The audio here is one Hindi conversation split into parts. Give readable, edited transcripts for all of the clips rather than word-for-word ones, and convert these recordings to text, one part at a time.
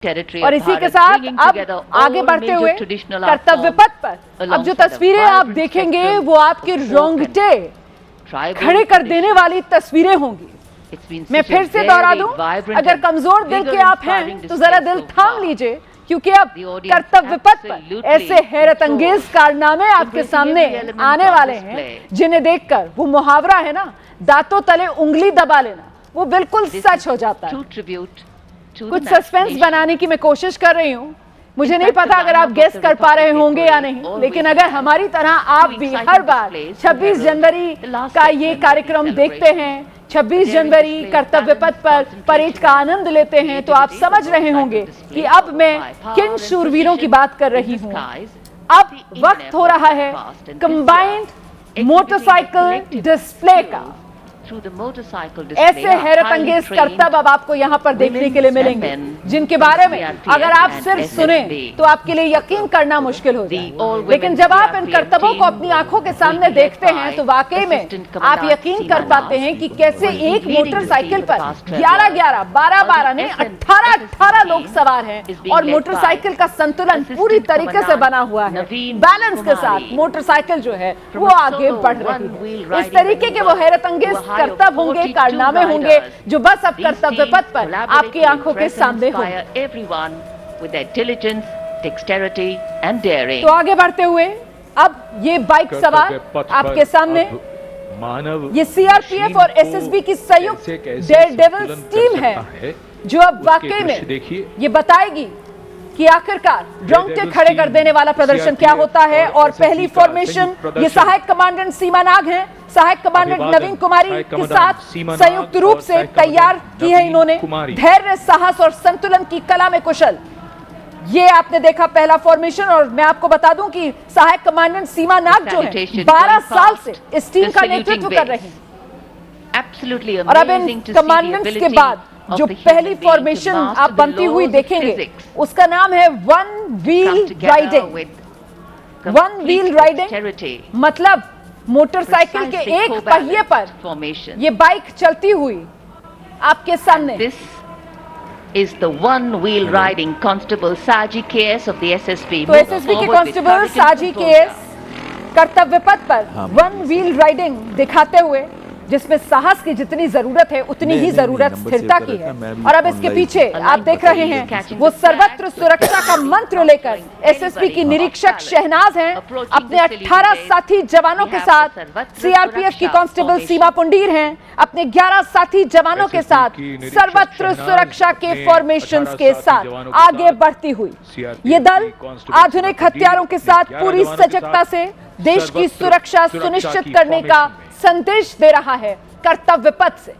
और इसी के साथ अब आगे बढ़ते हुए कर्तव्य पथ पर अब जो तस्वीरें आप देखेंगे वो आपके रोंगटे खड़े कर देने वाली तस्वीरें होंगी। मैं फिर से दोहरा दूं, अगर कमजोर दिल के आप हैं तो जरा दिल थाम लीजिए, क्योंकि अब कर्तव्य पथ पर ऐसे हैरत अंगेज कारनामे आपके सामने आने वाले हैं जिन्हें देखकर वो मुहावरा है ना, दांतों तले उंगली दबा लेना, वो बिल्कुल सच हो जाता है। कुछ सस्पेंस बनाने की मैं कोशिश कर रही हूँ, मुझे नहीं पता अगर आप गेस कर पा रहे होंगे या नहीं, लेकिन अगर हमारी तरह आप भी हर बार 26 जनवरी का ये कार्यक्रम देखते हैं, 26 जनवरी कर्तव्य पथ पर परेड का आनंद लेते हैं, तो आप समझ रहे होंगे कि अब मैं किन शूरवीरों की बात कर रही हूँ। अब वक्त हो रहा है कंबाइंड मोटरसाइकिल डिस्प्ले का। ऐसे हैरत अंगेज करतब अब आपको यहाँ पर देखने के लिए मिलेंगे जिनके बारे में अगर आप सिर्फ सुने तो आपके लिए यकीन करना मुश्किल हो जाए, लेकिन जब आप इन करतबों को अपनी आंखों के सामने देखते हैं तो वाकई में आप यकीन कर पाते हैं कि कैसे एक मोटरसाइकिल पर 11-11, 12-12 नहीं 18-18 लोग सवार हैं और मोटरसाइकिल का संतुलन पूरी तरीके से बना हुआ है। बैलेंस के साथ मोटरसाइकिल जो है वो आगे बढ़ रही है। इस तरीके के वो हैरत अंगेज कर्तव्य होंगे, कारनामे होंगे जो बस अब कर्तव्य पथ पर आपकी आंखों के सामने होंगे। तो आगे बढ़ते हुए अब ये बाइक सवार आपके सामने ये सीआरपीएफ और एसएसबी की संयुक्त डेयरडेविल्स टीम है जो अब वाकई में ये बताएगी कि आखिरकार रोंगटे खड़े कर देने वाला प्रदर्शन क्या होता है। और पहली फॉर्मेशन ये सहायक कमांडेंट सीमा नाग हैं, सहायक कमांडेंट नवीन कुमारी के साथ संयुक्त रूप से तैयार की है इन्होंने। धैर्य, साहस और संतुलन की कला में कुशल, ये आपने देखा पहला फॉर्मेशन। और मैं आपको बता दूं कि सहायक कमांडेंट सीमा नाग जो है 12 साल से इस टीम का नेतृत्व कर रही हैं। और अब इन कमांडेंट्स के बाद जो पहली फॉर्मेशन आप बनती हुई देखेंगे उसका नाम है one wheel riding. One wheel riding मतलब मोटरसाइकिल के एक पहिए पर ये बाइक चलती हुई आपके सामने। This is the one wheel riding Constable Saji KS of the SSB। तो एसएसबी के कांस्टेबल साजी केएस कर्तव्य पथ पर वन व्हील राइडिंग दिखाते हुए, जिसमें साहस की जितनी जरूरत है उतनी ही जरूरत स्थिरता की है। और अब इसके पीछे आप देख रहे हैं वो सर्वत्र सुरक्षा का मंत्र लेकर एसएसबी की निरीक्षक शहनाज हैं अपने 18 साथी जवानों के साथ, सीआरपीएफ की कांस्टेबल सीमा पुंडीर हैं अपने 11 साथी जवानों के साथ, सर्वत्र सुरक्षा के फॉर्मेशंस के साथ आगे बढ़ती हुई ये दल आधुनिक हथियारों के साथ पूरी सजगता से देश की सुरक्षा सुनिश्चित करने का संदेश दे रहा है कर्तव्य पथ से।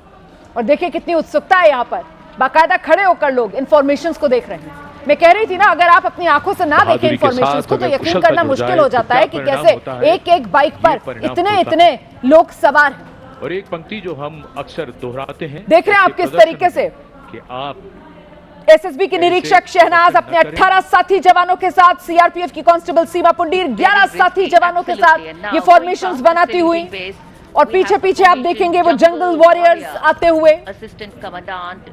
और देखिए कितनी उत्सुकता है यहाँ पर, बाकायदा खड़े होकर लोग इन्फॉर्मेशंस को देख रहे हैं। मैं कह रही थी ना, अगर आप अपनी आंखों से ना देखें इन्फॉर्मेशंस को तो यकीन करना मुश्किल हो जाता है कि कैसे एक एक बाइक पर इतने लोग सवार हैं। और एक पंक्ति जो हम अक्सर दोहराते हैं, देख रहे हैं आप किस तरीके से कि आप एसएसबी की निरीक्षक शहनाज अपने 18 साथी जवानों के साथ, सीआरपीएफ की कांस्टेबल सीमा पुंडीर 11 साथी जवानों के साथ ये फॉर्मेशंस बनाती हुई। और पीछे पीछे आप देखेंगे वो जंगल वॉरियर्स आते हुए।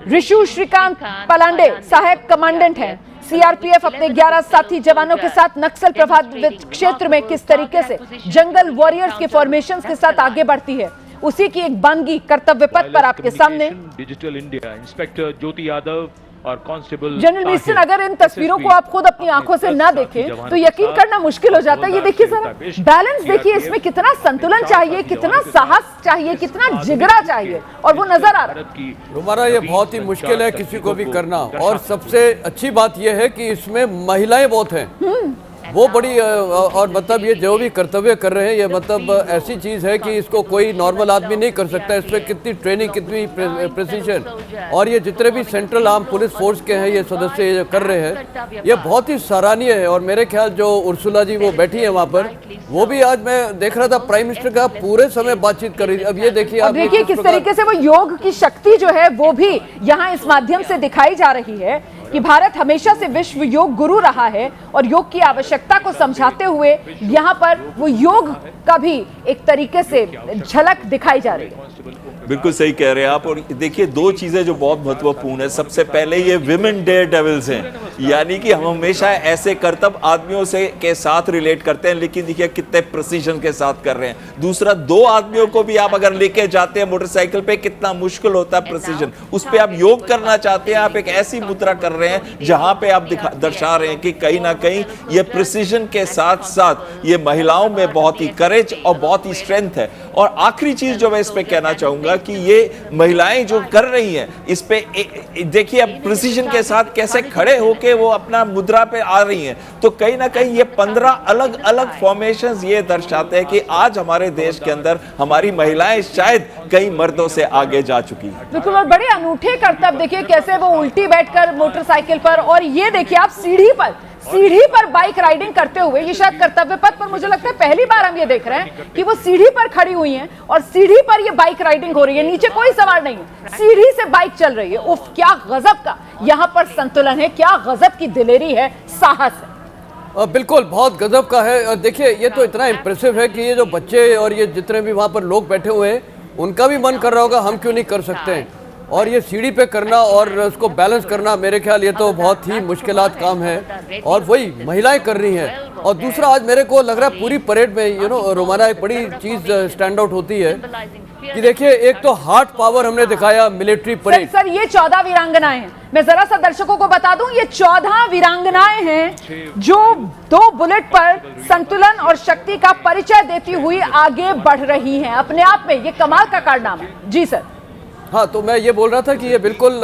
ऋषु श्रीकांत पलांडे सहायक कमांडेंट हैं, सीआरपीएफ अपने 11 साथी जवानों के साथ नक्सल प्रभावित क्षेत्र में किस तरीके से जंगल वॉरियर्स के फॉर्मेशंस के साथ आगे बढ़ती है, उसी की एक बानगी कर्तव्य पथ पर आपके सामने। डिजिटल इंडिया इंस्पेक्टर ज्योति यादव और कांस्टेबल जनरल मिशन, अगर इन तस्वीरों को आप खुद अपनी आंखों से ना देखें तो यकीन करना मुश्किल हो जाता है। ये देखिए जरा बैलेंस देखिए, इसमें कितना संतुलन चाहिए, कितना साहस चाहिए, कितना जिगरा चाहिए, और वो नजर आ रहा है। हमारा ये बहुत ही मुश्किल है किसी को भी करना। और सबसे अच्छी बात यह है कि इसमें महिलाएं बहुत हैं, वो बड़ी और मतलब ये जो भी कर्तव्य कर रहे हैं ये मतलब ऐसी चीज़ है कि इसको कोई नॉर्मल आदमी नहीं कर सकता। इसमें कितनी ट्रेनिंग, कितनी प्रिसीजन, और ये जितने भी सेंट्रल आर्म पुलिस फोर्स के हैं ये सदस्य ये कर रहे हैं, ये बहुत ही सराहनीय है। और मेरे ख्याल जो उर्सुला जी वो बैठी है वहाँ पर, वो भी आज मैं देख रहा था प्राइम मिनिस्टर का पूरे समय बातचीत कर रही थी। अब ये देखिए आप देखिए किस तरीके से वो योग की शक्ति जो है वो भी यहाँ इस माध्यम से दिखाई जा रही है कि भारत हमेशा से विश्व योग गुरु रहा है और योग की आवश्यकता को समझाते हुए यहाँ पर वो योग का भी एक तरीके से झलक दिखाई जा रही है। बिल्कुल सही कह रहे हैं आप। और देखिए दो चीजें जो बहुत महत्वपूर्ण है, सबसे पहले ये विमेन डेयर डेविल्स हैं, यानी कि हम हमेशा ऐसे करतब आदमियों से के साथ रिलेट करते हैं, लेकिन देखिए कितने प्रिसीजन के साथ कर रहे हैं। दूसरा, दो आदमियों को भी आप अगर लेके जाते हैं मोटरसाइकिल पे, कितना मुश्किल होता है प्रिसीजन। उस पे आप योग करना चाहते हैं, आप एक ऐसी मुद्रा कर रहे हैं जहां पे आप दर्शा रहे हैं कि कहीं ना कहीं ये प्रिसीजन के साथ साथ ये महिलाओं में बहुत ही करेज और बहुत ही स्ट्रेंथ है। और आखिरी चीज जो मैं इस पे कहना चाहूंगा कि ये महिलाएं जो कर रही हैं इस पे देखिए अब प्रिसीजन के साथ कैसे खड़े होके वो अपना मुद्रा पे आ रही हैं, तो कहीं ना कहीं ये 15 अलग अलग फॉर्मेशंस ये दर्शाते हैं कि आज हमारे देश के अंदर हमारी महिलाएं शायद कई मर्दों से आगे जा चुकी हैं। बिल्कुल, और बड़े अनूठे करतब देखिए कैसे वो उल्टी बैठकर मोटरसाइकिल पर, और ये देखिए आप सीढ़ी पर बाइक राइडिंग करते हुए, ये शायद कर्तव्य पथ पर मुझे लगता है पहली बार हम ये देख रहे हैं कि वो सीढ़ी पर खड़ी हुई हैं और सीढ़ी पर ये बाइक राइडिंग हो रही है, नीचे कोई सवार नहीं है, सीढ़ी से बाइक चल रही है। उफ, क्या गजब का यहाँ पर संतुलन है, क्या गजब की दिलेरी है, साहस है। बिल्कुल बहुत गजब का है। और देखिए ये तो इतना इम्प्रेसिव है कि ये जो बच्चे और ये जितने भी वहाँ पर लोग बैठे हुए हैं उनका भी मन कर रहा होगा हम क्यों नहीं कर सकते हैं। और ये सीढ़ी पे करना और उसको बैलेंस करना, मेरे ख्याल ये तो बहुत ही मुश्किलात काम है और वही महिलाएं कर रही हैं। और दूसरा, आज मेरे को लग रहा है पूरी परेड में रोमाना एक बड़ी चीज स्टैंड आउट होती है कि देखिए एक तो हार्ट पावर हमने दिखाया, मिलिट्री परेड। सर ये 14 वीरांगनाएं हैं, मैं जरा सा दर्शकों को बता दूं, ये 14 वीरांगनाएं हैं जो 2 बुलेट पर संतुलन और शक्ति का परिचय देती हुई आगे बढ़ रही हैं। अपने आप में ये कमाल का कारनामा है। जी सर। हाँ, तो मैं ये बोल रहा था कि ये बिल्कुल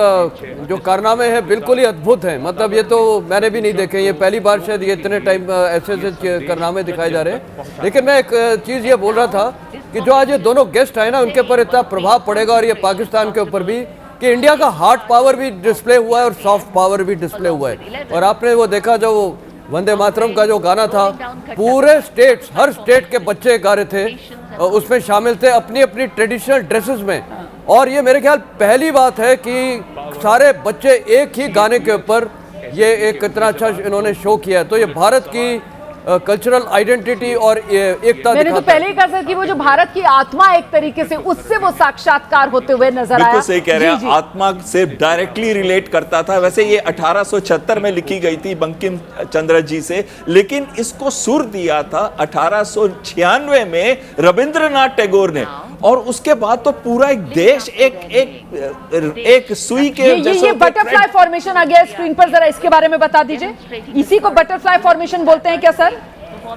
जो कारनामे हैं बिल्कुल ही अद्भुत हैं। मतलब ये तो मैंने भी नहीं देखे, ये पहली बार शायद ये इतने टाइम ऐसे कारनामे दिखाए जा रहे हैं। लेकिन मैं एक चीज़ ये बोल रहा था कि जो आज ये दोनों गेस्ट आए ना, उनके ऊपर इतना प्रभाव पड़ेगा और ये पाकिस्तान के ऊपर भी, कि इंडिया का हार्ड पावर भी डिस्प्ले हुआ है और सॉफ्ट पावर भी डिस्प्ले हुआ है। और आपने वो देखा जो वंदे मातरम का जो गाना था, पूरे स्टेट्स, हर स्टेट के बच्चे गा रहे थे, उसमें शामिल थे अपनी अपनी ट्रेडिशनल ड्रेसेस में। और ये मेरे ख्याल पहली बात है कि सारे बच्चे एक ही गाने के ऊपर ये एक इतना अच्छा इन्होंने शो किया है। तो ये भारत की कल्चरल आइडेंटिटी और एकता मैंने तो पहले ही कहा सर कि वो जो भारत की आत्मा एक तरीके से, उससे वो साक्षात्कार होते हुए नजर आया। बिल्कुल सही कह रहे हैं, आत्मा से डायरेक्टली रिलेट करता था। वैसे ये 1876 में लिखी गई थी बंकिम चंद्र जी से, लेकिन इसको सुर दिया था 1896 में रविंद्रनाथ टैगोर ने। और उसके बाद तो पूरा एक देश एक सुई के ये बटरफ्लाई फॉर्मेशन आ गया स्क्रीन पर, जरा इसके बारे में बता दीजिए। इसी को बटरफ्लाई फॉर्मेशन बोलते हैं क्या सर?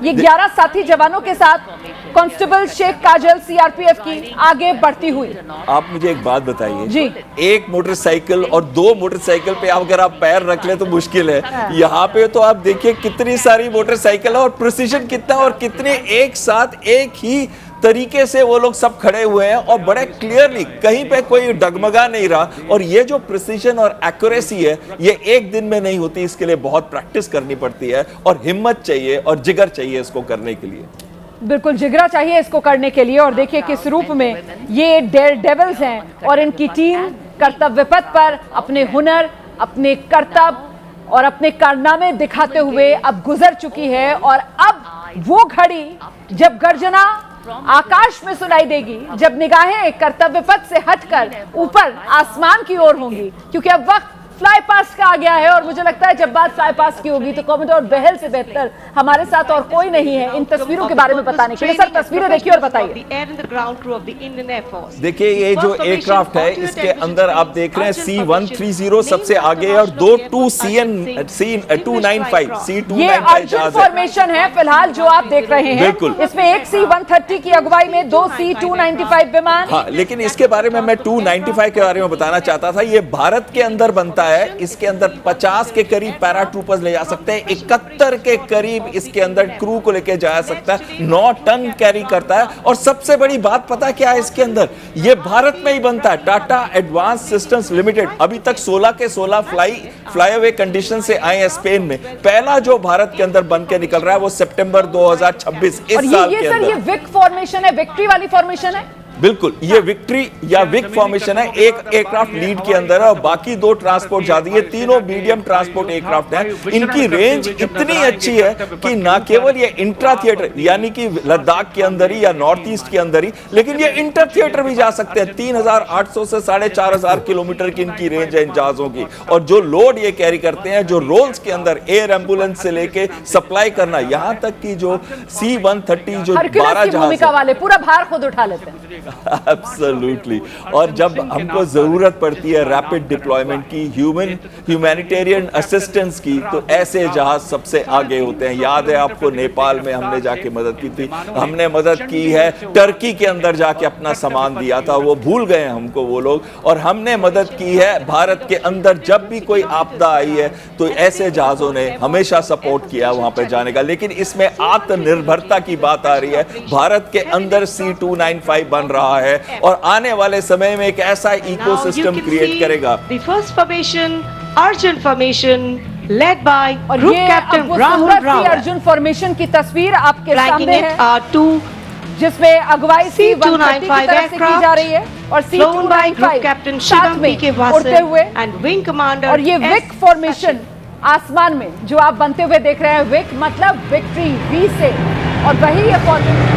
ये 11 साथी जवानों के साथ कांस्टेबल शेख काजल सीआरपीएफ की आगे बढ़ती हुई। आप मुझे एक बात बताइए जी, एक मोटरसाइकिल और 2 मोटरसाइकिल पे अगर आप पैर रख ले तो मुश्किल है। यहाँ पे तो आप देखिए कितनी सारी मोटरसाइकिल है और प्रिसीजन कितना, और कितने एक साथ एक ही तरीके से वो लोग सब खड़े हुए हैं और बड़े क्लियरली, कहीं पे कोई डगमगा नहीं रहा। और ये जो प्रिसीजन और एक्यूरेसी है ये एक दिन में नहीं होती, इसके लिए बहुत प्रैक्टिस करनी पड़ती है और हिम्मत चाहिए और जिगर चाहिए इसको करने के लिए। बिल्कुल जिगरा चाहिए इसको करने के लिए। और देखिए किस रूप में ये डेयर डेविल्स हैं और इनकी टीम कर्तव्य पथ पर अपने हुनर, अपने कर्तव्य और अपने कारनामे दिखाते हुए अब गुजर चुकी है। और अब वो घड़ी जब गर्जना आकाश में सुनाई देगी, जब निगाहें कर्तव्य पथ से हटकर ऊपर आसमान की ओर होंगी, क्योंकि अब वक्त फ्लाई पास्ट का आ गया है। और मुझे लगता है जब बात फ्लाई पास्ट की होगी तो कॉमोडोर बहल से बेहतर हमारे साथ और कोई नहीं है इन तस्वीरों के बारे में बताने के लिए। सर तस्वीरें देखिए और बताइए। देखिए ये जो एयरक्राफ्ट है इसके अंदर आप देख रहे हैं C-130 सबसे आगे और 2 C-295 ये अर्जुन फॉर्मेशन है फिलहाल जो आप देख रहे हैं। बिल्कुल, इसमें एक C-130 की अगुवाई में 2 C-295 विमान। हाँ, लेकिन इसके बारे में मैं 295 के बारे में बताना चाहता था। ये भारत के अंदर बनता है, इसके अंदर 50 के करीब पैरा ट्रूपर्स ले जा सकते हैं, 71 के करीब इसके अंदर क्रू को लेके जा सकता है, 9 टन कैरी करता है। और सबसे बड़ी बात पता क्या है, इसके अंदर ये भारत में ही बनता है, टाटा एडवांस सिस्टम्स लिमिटेड। अभी तक 16 के 16 फ्लाई अवे कंडीशन से आए हैं स्पेन में। पहला जो भारत के अंदर बन के निकल रहा है वो सितंबर 2026 इस साल के अंदर। ये विक फॉर्मेशन है, विक्ट्री वाली फॉर्मेशन है। बिल्कुल, ये विक्ट्री या विक फॉर्मेशन है। एक एयरक्राफ्ट लीड के अंदर है और बाकी 2 ट्रांसपोर्ट जाती है। तीनों मीडियम ट्रांसपोर्ट एयरक्राफ्ट हैं। इनकी रेंज इतनी अच्छी है कि ना केवल ये इंट्रा थिएटर यानी कि लद्दाख के अंदर ही या नॉर्थ ईस्ट के अंदर ही, लेकिन ये इंटर थिएटर भी जा सकते हैं। 3800 से 4500 किलोमीटर की इनकी रेंज है इन जहाजों की। और जो लोड ये कैरी करते हैं, जो रोल्स के अंदर एयर एम्बुलेंस से लेके सप्लाई करना, यहां तक कि जो C-130 जो 12 जहाज वाले पूरा भार खुद उठा लेते हैं। एब्सोल्युटली। और जब हमको जरूरत पड़ती है रैपिड डिप्लॉयमेंट की, ह्यूमैनिटेरियन असिस्टेंस की, तो ऐसे जहाज सबसे आगे होते हैं। याद है आपको नेपाल में हमने जाके मदद की थी, हमने मदद की है टर्की के अंदर जाके अपना सामान दिया था, वो भूल गए हमको वो लोग। और हमने मदद की है भारत के अंदर, जब भी कोई आपदा आई है तो ऐसे जहाजों ने हमेशा सपोर्ट किया वहां पे जाने का। लेकिन इसमें आत्मनिर्भरता की बात आ रही है। भारत के अंदर C-295 बन रहा है और आने वाले समय में एक ऐसा इकोसिस्टम क्रिएट करेगा। The first formation, Arjun formation, led by और Group ये Captain अब वो Rahul सूरत की Rao, अर्जुन फॉर्मेशन की तस्वीर आपके flanking सामने it है, are 2 जिसमें अगुवाई C-130 की C-295 तरफ से की जा रही है और flown by Group C-295 Captain साथ Shivam में P.K. उड़ते हुए। Vasan and Wing Commander और ये S. विक फॉर्मेशन आसमान में जो आप बनते हुए देख रहे हैं, विक मतलब विक्ट्री, वी से, और वही ये formation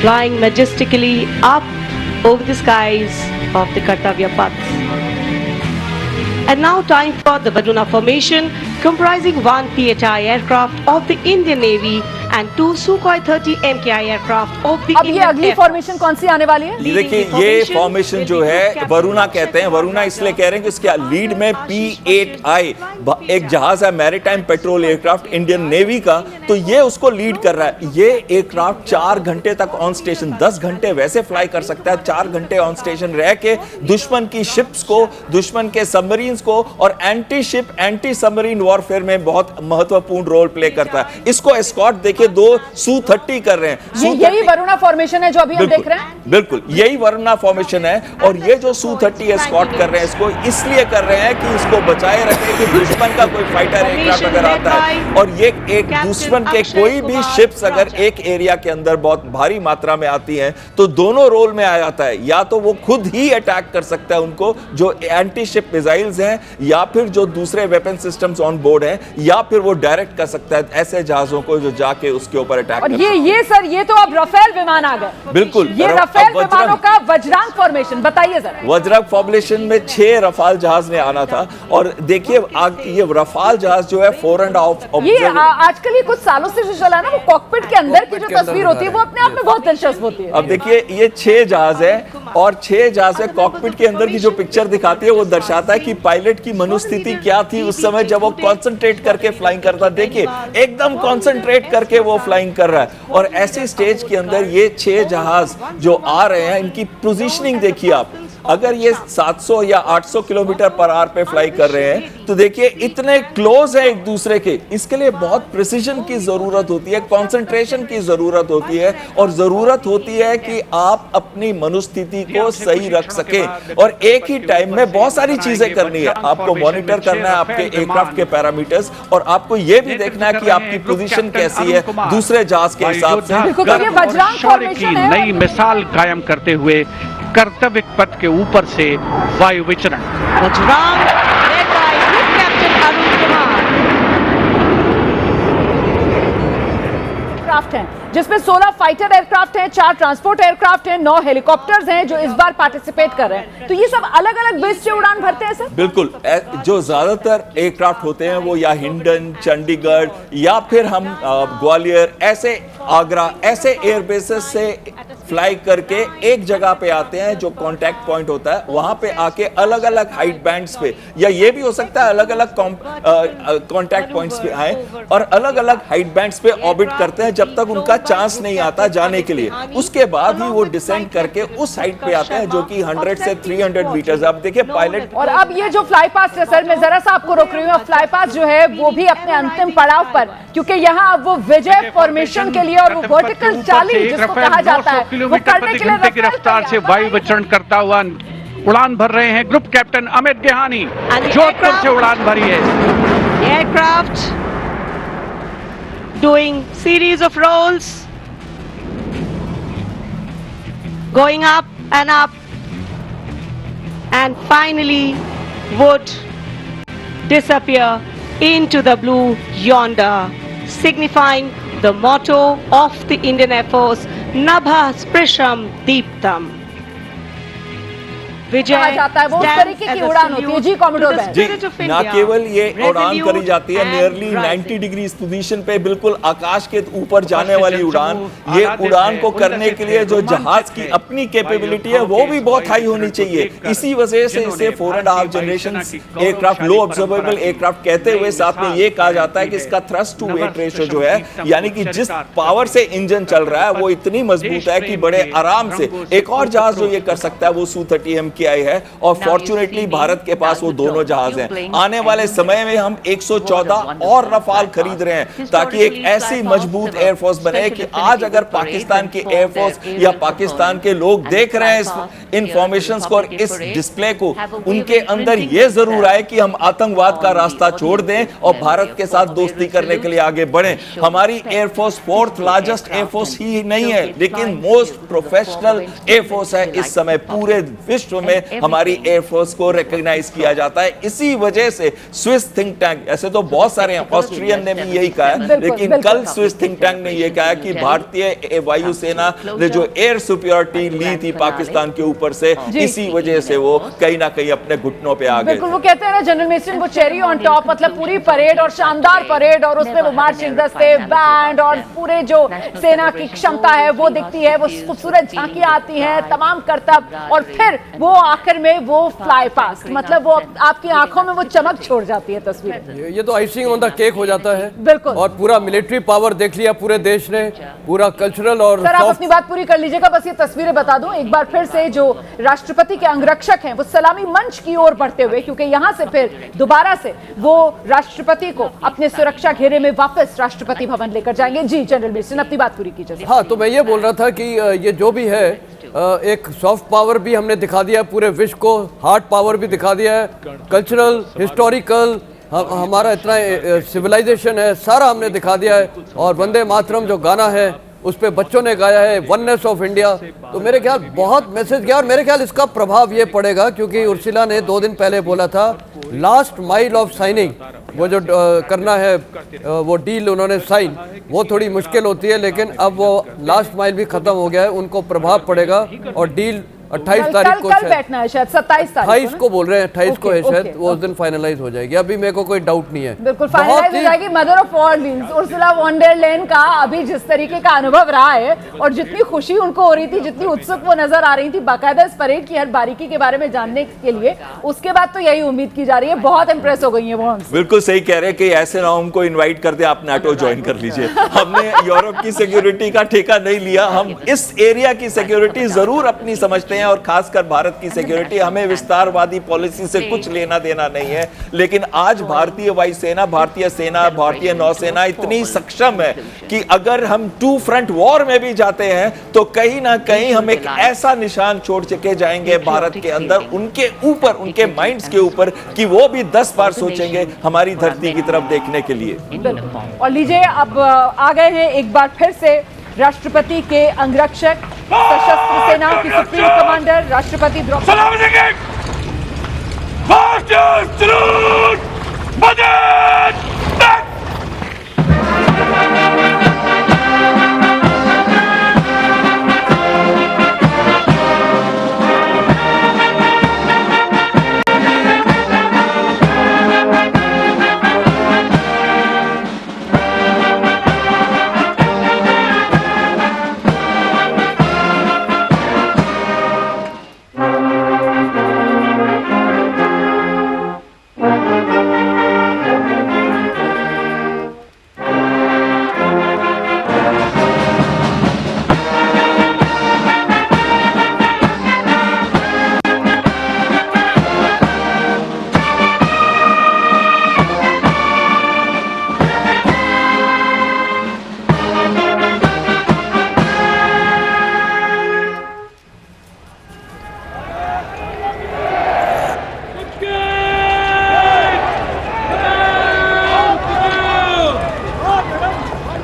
flying majestically up over the skies of the Kartavya Path. And now time for the Varuna formation, comprising 1 PHI aircraft of the Indian Navy and 2 Sukhoi 30 MKI aircraft of the अब ये Indian अगली Air Force. फॉर्मेशन कौन सी आने वाली है? ये देखिए, ये फॉर्मेशन जो है वरुणा कहते हैं। वरुणा इसलिए कह रहे हैं कि उसके लीड में P-8I एक जहाज है, maritime petrol aircraft Indian navy का, तो ये उसको लीड कर रहा है। ये एयरक्राफ्ट 4 घंटे तक ऑन स्टेशन, 10 घंटे वैसे फ्लाई कर सकता है, 4 घंटे ऑन स्टेशन रह के दुश्मन की शिप्स को, दुश्मन के सबमरीन्स को और anti ship anti submarine warfare में बहुत महत्वपूर्ण रोल प्ले करता है। इसको एस्कॉर्ट देखिए 2 Su-30 कर रहे हैं। यही वरुणा फॉर्मेशन है जो अभी हम देख रहे हैं। बिल्कुल यही वरुणा फॉर्मेशन है। और ये जो Su-30 एस्कॉर्ट कर रहे हैं, इसको इसलिए कर रहे हैं कि इसको बचाए रखें कि दुश्मन का कोई फाइटर एयरक्राफ्ट अगर आता है और ये एक दुश्मन के कोई भी शिप्स अगर एक एरिया के अंदर बहुत भारी मात्रा में आती हैं तो दोनों रोल में आ जाता है। या तो वो खुद ही अटैक कर सकता है उनको, जो एंटी शिप मिसाइल्स हैं, या फिर जो दूसरे वेपन सिस्टम्स ऑन बोर्ड हैं, या फिर वो डायरेक्ट कर सकता है ऐसे जहाजों को जो जाके उसके ऊपर अटैक और कर ये सर, ये तो अब रफेल विमान आ गए। बिल्कुल, ये रफेल विमानों का वज्रांग फॉर्मेशन, बताइए जरा। वज्रांग फॉर्मेशन में 6 रफाल जहाज ने आना था। और देखिए ये रफाल जहाज जो है 4.5 ये आजकल ये कुछ सालों से जो चला है ना, वो कॉकपिट के अंदर की जो तस्वीर होती है वो अपने आप में बहुत दिलचस्प होती है। अब देखिए ये 6 जहाज है और 6 जहाज है, कॉकपिट के अंदर की जो पिक्चर दिखाती है वो दर्शाता है कि पायलट की मनोस्थिति क्या थी उस समय जब वो कंसंट्रेट करके फ्लाइंग करता। देखिए एकदम कंसंट्रेट करके वो फ्लाइंग कर रहा है। और ऐसे स्टेज के अंदर ये 6 जहाज जो आ रहे हैं, इनकी पोजीशनिंग देखिए आप। अगर ये 700 या 800 किलोमीटर पर आवर पे फ्लाई कर रहे हैं तो देखिए इतने क्लोज है एक दूसरे के। इसके लिए बहुत प्रिसीजन की जरूरत होती है, कंसंट्रेशन की जरूरत होती है और जरूरत होती है कि आप अपनी मनोस्थिति को सही रख सके। और एक ही टाइम में बहुत सारी चीजें करनी है। आपको मॉनिटर करना है आपके एयरक्राफ्ट के पैरामीटर्स और आपको यह भी देखना है कि आपकी पोजीशन कैसी है दूसरे जहाज के हिसाब से। की नई मिसाल कायम करते हुए कर्तव्य पथ के ऊपर से वायु विचरण। Vajrang, led by Group Captain Arun Kumar. Aircraft हैं जिसमें 16 फाइटर एयरक्राफ्ट हैं, 4 ट्रांसपोर्ट एयरक्राफ्ट हैं, 9 हेलीकॉप्टर्स हैं जो इस बार पार्टिसिपेट कर रहे हैं। तो ये सब अलग अलग बेस से उड़ान भरते हैं सर? बिल्कुल, जो ज्यादातर एयरक्राफ्ट होते हैं वो या हिंडन, चंडीगढ़ या फिर हम ग्वालियर, ऐसे आगरा, ऐसे एयरबेसेस से फ्लाई करके एक जगह पे आते हैं जो कांटेक्ट पॉइंट होता है, वहां पे आके अलग अलग हाइट बैंड्स पे, या ये भी हो सकता है अलग अलग कांटेक्ट पॉइंट्स पे आए और अलग अलग हाइट बैंड्स पे ऑर्बिट करते हैं जब तक उनका चांस नहीं आता जाने के लिए। उसके बाद ही वो डिसेंड करके उस हाइट पे आते हैं जो कि 100 से 300 मीटर्स। अब देखिए पायलट। और अब ये जो फ्लाई पास है सर, मैं जरा सा आपको रोक रही हूँ। फ्लाई पास जो है वो भी अपने अंतिम पड़ाव पर, क्योंकि यहाँ अब वो विजय फॉर्मेशन के लिए और वो वर्टिकल चाली जिसको कहा जाता है, किलोमीटर प्रति घंटे की रफ्तार से वायु विचरण करता हुआ उड़ान भर रहे हैं ग्रुप कैप्टन अमित गेहानी। जोधपुर से उड़ान भरी है। aircraft doing series of rolls, going up, and finally would disappear into the blue yonder, signifying the motto of the Indian Air Force, Nabha Sprisham Deeptam. कहा जाता है वो उस तरीके की उड़ान होती है जी कॉमोडोर बैन। जी, ना केवल ये उड़ान करी जाती है नियरली 90 डिग्री पोजीशन पे बिल्कुल आकाश के ऊपर जाने वाली उड़ान, ये उड़ान को करने के लिए जो जहाज की अपनी कैपेबिलिटी है वो भी बहुत हाई होनी चाहिए। इसी वजह से इसे 4.5 जनरेशन एयरक्राफ्ट, लो ऑब्जर्वेबल एयरक्राफ्ट कहते हुए साथ में ये कहा जाता है कि इसका थ्रस्ट टू वेट रेशियो जो है, यानी कि जिस पावर से इंजन चल रहा है वो इतनी मजबूत है कि बड़े आराम से एक और जहाज जो ये कर सकता है वो Su-30M आई है, और फॉर्चुनेटली भारत के पास वो दोनों जहाज हैं। आने वाले समय में हम 114 और रफाल खरीद रहे हैं ताकि एक ऐसी मजबूत एयरफोर्स बने कि आज अगर पाकिस्तान की एयरफोर्स या पाकिस्तान के लोग देख रहे हैं इस इंफॉर्मेशंस को और इस डिस्प्ले को, उनके अंदर ये जरूर आए कि हम आतंकवाद का रास्ता छोड़ दें और भारत के साथ दोस्ती करने के लिए आगे बढ़ें। हमारी एयरफोर्स 4th लार्जेस्ट एयरफोर्स ही नहीं है लेकिन मोस्ट प्रोफेशनल एयरफोर्स है इस समय पूरे विश्व में। हमारी एयरफोर्स को रिकॉग्नाइज किया जाता है। इसी वजह से स्विस थिंक टैंक, ऐसे तो बहुत सारे हैं, ऑस्ट्रियन ने भी यही कहा है, लेकिन कल स्विस थिंक टैंक ने यह कहा कि भारतीय वायुसेना ने जो एयर सुपीरियरिटी ली थी पाकिस्तान के ऊपर से, इसी वजह से वो कहीं ना कहीं अपने घुटनों पे आ गए। बिल्कुल, वो कहते हैं ना जनरल मेसन, वो चेरी ऑन टॉप, मतलब पूरी परेड और शानदार परेड और उसमें वो मार्चिंग दस्ते, बैंड और पूरे जो सेना की क्षमता है वो दिखती है, वो खूबसूरत झांकियां आती हैं, तमाम करतब, और फिर वो आखिर में वो फ्लाई पास्ट, मतलब वो आपकी आंखों में वो चमक छोड़ जाती है तस्वीर। ये तो आइसिंग ऑन द केक हो जाता है। बिल्कुल, और पूरा मिलिट्री पावर देख लिया पूरे देश ने, पूरा कल्चरल। और सर आप अपनी बात पूरी कर लीजिएगा, बस ये तस्वीरें बता दूं एक बार फिर से, जो राष्ट्रपति के अंगरक्षक हैं वो सलामी मंच की ओर बढ़ते हुए, क्योंकि यहां से फिर दोबारा से वो राष्ट्रपति को अपने सुरक्षा घेरे में वापस राष्ट्रपति भवन लेकर जाएंगे। जी जनरल मेसन, अपनी बात पूरी कीजिए। हाँ, तो मैं ये बोल रहा था कि ये जो भी है एक सॉफ्ट पावर भी हमने दिखा दिया पूरे विश्व को, हार्ड पावर भी दिखा दिया है, कल्चरल, हिस्टोरिकल, हमारा इतना सिविलाइजेशन है, सारा हमने दिखा दिया है। और वंदे मातरम जो गाना है उस पे बच्चों ने गाया है, वननेस ऑफ इंडिया, तो मेरे ख्याल बहुत मैसेज गया। और मेरे ख्याल इसका प्रभाव ये पड़ेगा क्योंकि उर्सिला ने 2 दिन पहले बोला था लास्ट माइल ऑफ साइनिंग, वो जो करना है वो डील उन्होंने साइन, वो थोड़ी मुश्किल होती है, लेकिन अब वो लास्ट माइल भी खत्म हो गया है, उनको प्रभाव पड़ेगा। और डील 28 तारीख को बैठना है शायद, 27 को बोल रहे हैं, 28 को है शायद, वो उस दिन फाइनलाइज हो जाएगी। अभी मेरे को कोई डाउट नहीं है, बिल्कुल फाइनलाइज हो जाएगी। Mother of all deals Ursula von der लेyen का अभी जिस तरीके का अनुभव रहा है और जितनी खुशी उनको हो रही थी, जितनी उत्सुक वो नजर आ रही थी बाकायदा इस परेड की हर बारीकी के बारे में जानने के लिए, उसके बाद तो यही उम्मीद की जा रही है, बहुत इंप्रेस हो गई है वो हमसे। बिल्कुल सही कह रहे हैं कि ऐसे ना हमको इनवाइट कर दे, आप नाटो ज्वाइन कर लीजिए। हमने यूरोप की सिक्योरिटी का ठेका नहीं लिया, हम इस एरिया की सिक्योरिटी जरूर अपनी समझते हैं और खासकर भारत की सिक्योरिटी, हमें विस्तारवादी पॉलिसी से कुछ लेना देना नहीं है। लेकिन आज भारतीय वायुसेना, भारतीय सेना, भारतीय नौसेना इतनी सक्षम है कि अगर हम 2 फ्रंट वॉर में भी जाते हैं तो कहीं ना कहीं हम एक ऐसा निशान छोड़ के जाएंगे भारत के अंदर, उनके ऊपर, उनके माइंड्स के ऊपर, कि वो भी 10 बार सोचेंगे हमारी धरती की तरफ देखने के लिए। और लीजिए अब आ गए हैं एक बार फिर से राष्ट्रपति के अंगरक्षक, सशस्त्र सेना की सुप्रीम कमांडर राष्ट्रपति Draupadi.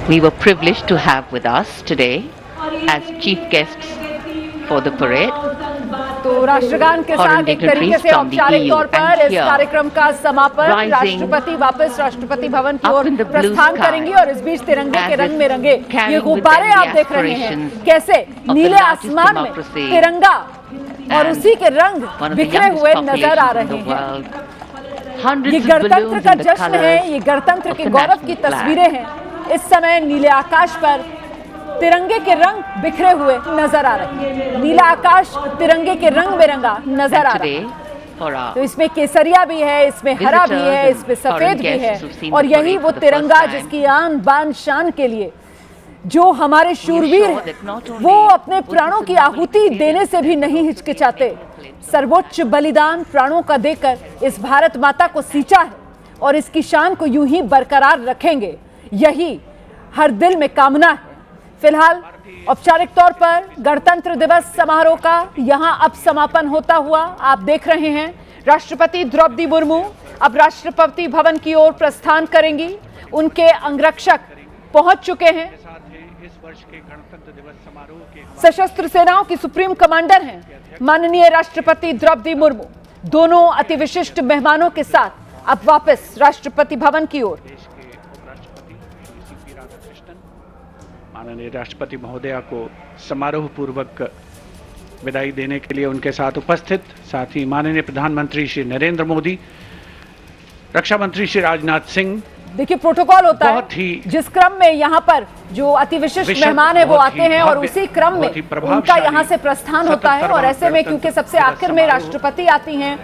we were privileged to have with us today as chief guests for the parade. तो राष्ट्रगान के साथ एक तरीके से औपचारिक तौर पर इस कार्यक्रम का समापन, राष्ट्रपति वापस राष्ट्रपति भवन की ओर प्रस्थान करेंगी और इस बीच तिरंगे के रंग में रंगे ये गुब्बारे आप देख रहे हैं कैसे नीले आसमान में तिरंगा और उसी के रंग बिखरे हुए नजर आ रहे हैं। ये गणतंत्र का जश्न है, ये गणतंत्र के गौरव की तस्वीरें हैं। इस समय नीले आकाश पर तिरंगे के रंग बिखरे हुए नजर आ रहे हैं। नीला आकाश तिरंगे के रंग में रंगा नजर आ रहा है। तो इसमें केसरिया भी है, इसमें हरा भी है, इसमें सफेद भी है और यही वो तिरंगा जिसकी आन बान शान के लिए जो हमारे शूरवीर हैं वो अपने प्राणों की आहुति देने से भी नहीं हिचकिचाते। सर्वोच्च बलिदान प्राणों का देकर इस भारत माता को सींचा है और इसकी शान को यूं ही बरकरार रखेंगे, यही हर दिल में कामना है। फिलहाल औपचारिक तौर पर गणतंत्र दिवस समारोह का यहां अब समापन होता हुआ आप देख रहे हैं। राष्ट्रपति द्रौपदी मुर्मू अब राष्ट्रपति भवन की ओर प्रस्थान करेंगी। उनके अंगरक्षक पहुंच चुके हैं। सशस्त्र सेनाओं की सुप्रीम कमांडर हैं माननीय राष्ट्रपति द्रौपदी मुर्मू। दोनों अति विशिष्ट मेहमानों के साथ अब वापस राष्ट्रपति भवन की ओर। माननीय राष्ट्रपति महोदया को समारोह पूर्वक विदाई देने के लिए उनके साथ उपस्थित साथ ही माननीय प्रधानमंत्री श्री नरेंद्र मोदी, रक्षा मंत्री श्री राजनाथ सिंह। देखिए प्रोटोकॉल होता है जिस क्रम में यहाँ पर जो अति विशिष्ट मेहमान है वो आते हैं और उसी क्रम में उनका यहाँ से प्रस्थान होता है। और ऐसे में क्योंकि सबसे आखिर में राष्ट्रपति आती हैं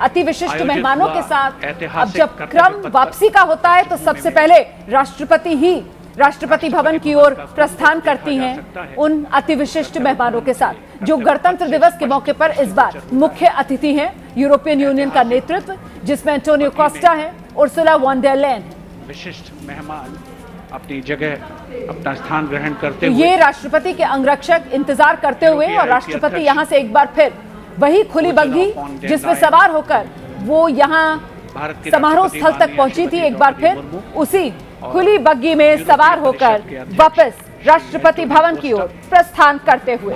अति विशिष्ट मेहमानों के साथ, अब जब क्रम वापसी का होता है तो सबसे पहले राष्ट्रपति ही राष्ट्रपति भवन की ओर प्रस्थान करती हैं उन अति विशिष्ट मेहमानों के साथ जो गणतंत्र दिवस के मौके पर इस बार मुख्य अतिथि हैं। यूरोपियन यूनियन का नेतृत्व जिसमें एंटोनियो कोस्टा है, उर्सुला वॉन डेर लेyen। विशिष्ट मेहमान अपनी जगह अपना स्थान ग्रहण करते हुए ये राष्ट्रपति के अंगरक्षक इंतजार करते हुए और राष्ट्रपति यहां से एक बार फिर वही खुली बग्घी जिसमें सवार होकर वो यहां समारोह स्थल तक पहुंची थी, एक बार फिर उसी खुली बग्घी में सवार होकर वापस राष्ट्रपति भवन की ओर प्रस्थान करते हुए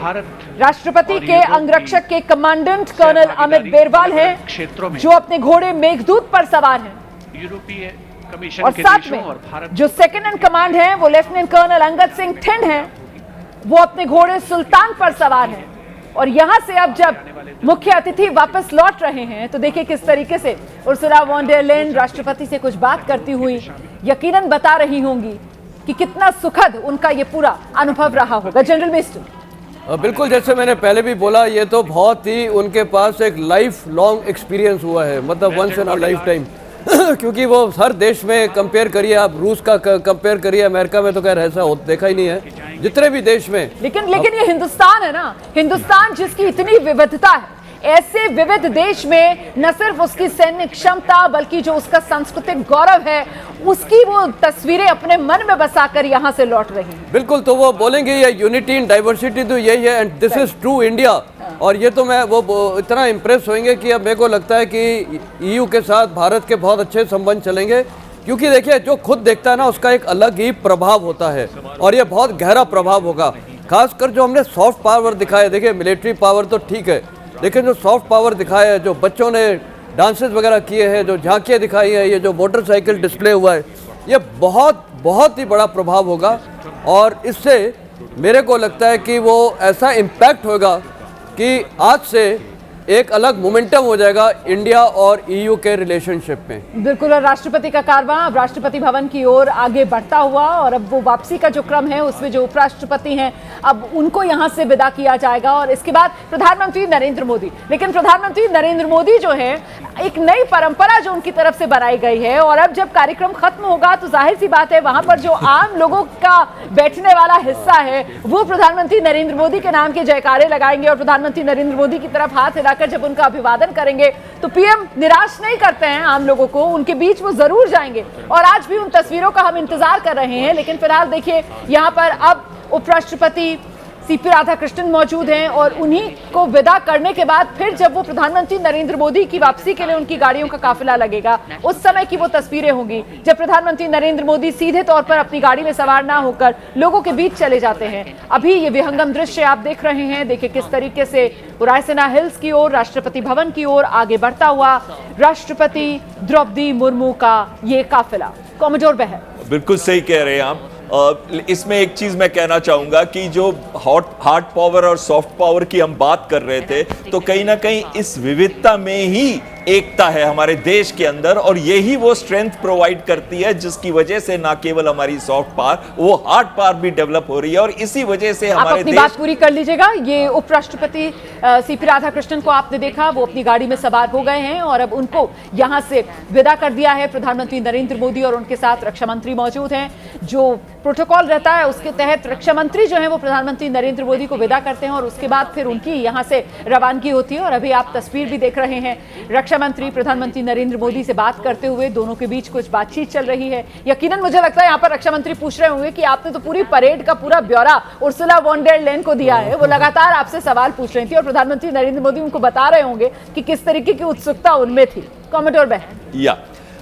राष्ट्रपति के अंगरक्षक के कमांडेंट कर्नल अमित बेरवाल हैं जो अपने घोड़े मेघदूत पर सवार हैं। यूरोपीय कमीशन और साथ में जो सेकंड इन कमांड है वो लेफ्टिनेंट कर्नल अंगद सिंह थिंड हैं, वो अपने घोड़े सुल्तान पर सवार हैं। और यहां से अब जब मुख्य अतिथि वापस लौट रहे हैं तो देखिए किस तरीके से उर्सुला वॉन डेर लेyen राष्ट्रपति से कुछ बात करती हुई यकीनन बता रही होंगी कि कितना सुखद उनका ये पूरा अनुभव रहा होगा। जनरल मिनिस्टर बिल्कुल जैसे मैंने पहले भी बोला ये तो बहुत ही उनके पास एक लाइफ लॉन्ग एक्सपीरियंस हुआ है, मतलब once in a life time क्योंकि वो हर देश में कंपेयर करिए, आप रूस का कंपेयर करिए, अमेरिका में तो खैर ऐसा देखा ही नहीं है, जितने भी देश में। लेकिन ये हिंदुस्तान है ना, हिंदुस्तान जिसकी इतनी विविधता है, ऐसे विविध देश में न सिर्फ उसकी सैन्य क्षमता बल्कि जो उसका सांस्कृतिक गौरव है उसकी वो तस्वीरें अपने मन में बसाकर यहाँ से लौट रही हैं। बिल्कुल, तो वो बोलेंगे ये यूनिटी इन डाइवर्सिटी तो यही है and this is true India. और ये तो मैं वो इतना इम्प्रेस होंगे कि अब मेरे को लगता है कि ईयू के साथ भारत के बहुत अच्छे संबंध चलेंगे, क्योंकि देखिए जो खुद देखता है ना उसका एक अलग ही प्रभाव होता है और ये बहुत गहरा प्रभाव होगा। खासकर जो हमने सॉफ्ट पावर दिखाया, देखिए मिलिट्री पावर तो ठीक है लेकिन जो सॉफ्ट पावर दिखाया है, जो बच्चों ने डांसेस वगैरह किए हैं, जो झांकियाँ दिखाई है, ये जो मोटरसाइकिल डिस्प्ले हुआ है, ये बहुत ही बड़ा प्रभाव होगा। और इससे मेरे को लगता है कि वो ऐसा इम्पैक्ट होगा कि आज से एक अलग मोमेंटम हो जाएगा इंडिया और ईयू के रिलेशनशिप में। बिल्कुल, और राष्ट्रपति का कारवां अब राष्ट्रपति भवन की ओर आगे बढ़ता हुआ और अब वो वापसी का जो क्रम है उसमें जो उपराष्ट्रपति हैं अब उनको यहां से विदा किया जाएगा और इसके बाद प्रधानमंत्री नरेंद्र मोदी। लेकिन प्रधानमंत्री नरेंद्र मोदी जो है एक नई परंपरा जो उनकी तरफ से बनाई गई है और अब जब कार्यक्रम खत्म होगा तो जाहिर सी बात है वहां पर जो आम लोगों का बैठने वाला हिस्सा है वो प्रधानमंत्री नरेंद्र मोदी के नाम के जयकारे लगाएंगे और प्रधानमंत्री नरेंद्र मोदी की तरफ हाथ हिलाकर जब उनका अभिवादन करेंगे तो पीएम निराश नहीं करते हैं आम लोगों को, उनके बीच वो जरूर जाएंगे और आज भी उन तस्वीरों का हम इंतजार कर रहे हैं। लेकिन फिलहाल देखिए यहाँ पर अब उपराष्ट्रपति सीपी राधाकृष्णन मौजूद हैं और उन्हीं को विदा करने के बाद फिर जब वो प्रधानमंत्री नरेंद्र मोदी की वापसी के लिए उनकी गाड़ियों का काफिला लगेगा, उस समय की वो तस्वीरें होंगी जब प्रधानमंत्री नरेंद्र मोदी सीधे तौर पर अपनी गाड़ी में सवार ना होकर लोगों के बीच चले जाते हैं। अभी ये विहंगम दृश्य आप देख रहे हैं, देखिए किस तरीके से रायसीना हिल्स की ओर, राष्ट्रपति भवन की ओर आगे बढ़ता हुआ राष्ट्रपति द्रौपदी मुर्मू का ये काफिला। कॉमोडोर बहर। बिल्कुल सही कह रहे हैं आप। इसमें एक चीज मैं कहना चाहूंगा कि जो हार्ड पावर और सॉफ्ट पावर की हम बात कर रहे थे, तो कहीं ना कहीं इस विविधता में ही एकता है हमारे देश के अंदर, और यही वो स्ट्रेंथ प्रोवाइड करती है जिसकी वजह से ना केवल हमारी सॉफ्ट पावर, वो हार्ड पावर भी डेवलप हो रही है, और इसी वजह से हमारे अपनी बात पूरी कर लीजिएगा। ये उपराष्ट्रपति सीपी राधाकृष्णन को आपने देखा, वो अपनी गाड़ी में सवार हो गए हैं और अब उनको यहां से विदा कर दिया है प्रधानमंत्री नरेंद्र मोदी, और उनके साथ रक्षा मंत्री मौजूद हैं। जो प्रोटोकॉल रहता है उसके तहत रक्षा मंत्री जो है वो प्रधानमंत्री नरेंद्र मोदी को विदा करते हैं और उसके बाद फिर उनकी यहां से रवानगी होती है। और अभी आप तस्वीर भी देख रहे हैं, रक्षा मंत्री प्रधानमंत्री नरेंद्र मोदी से बात करते हुए, दोनों के बीच कुछ बातचीत चल रही है। यकीनन मुझे लगता है यहाँ पर रक्षा मंत्री पूछ रहे होंगे कि आपने तो पूरी परेड का पूरा ब्यौरा उर्सुला वॉन डेर लेyen को दिया है, वो लगातार आपसे सवाल पूछ रही थी और प्रधानमंत्री नरेंद्र मोदी उनको बता रहे होंगे कि किस तरीके की उत्सुकता उनमें थी। कॉमोडोर बहन।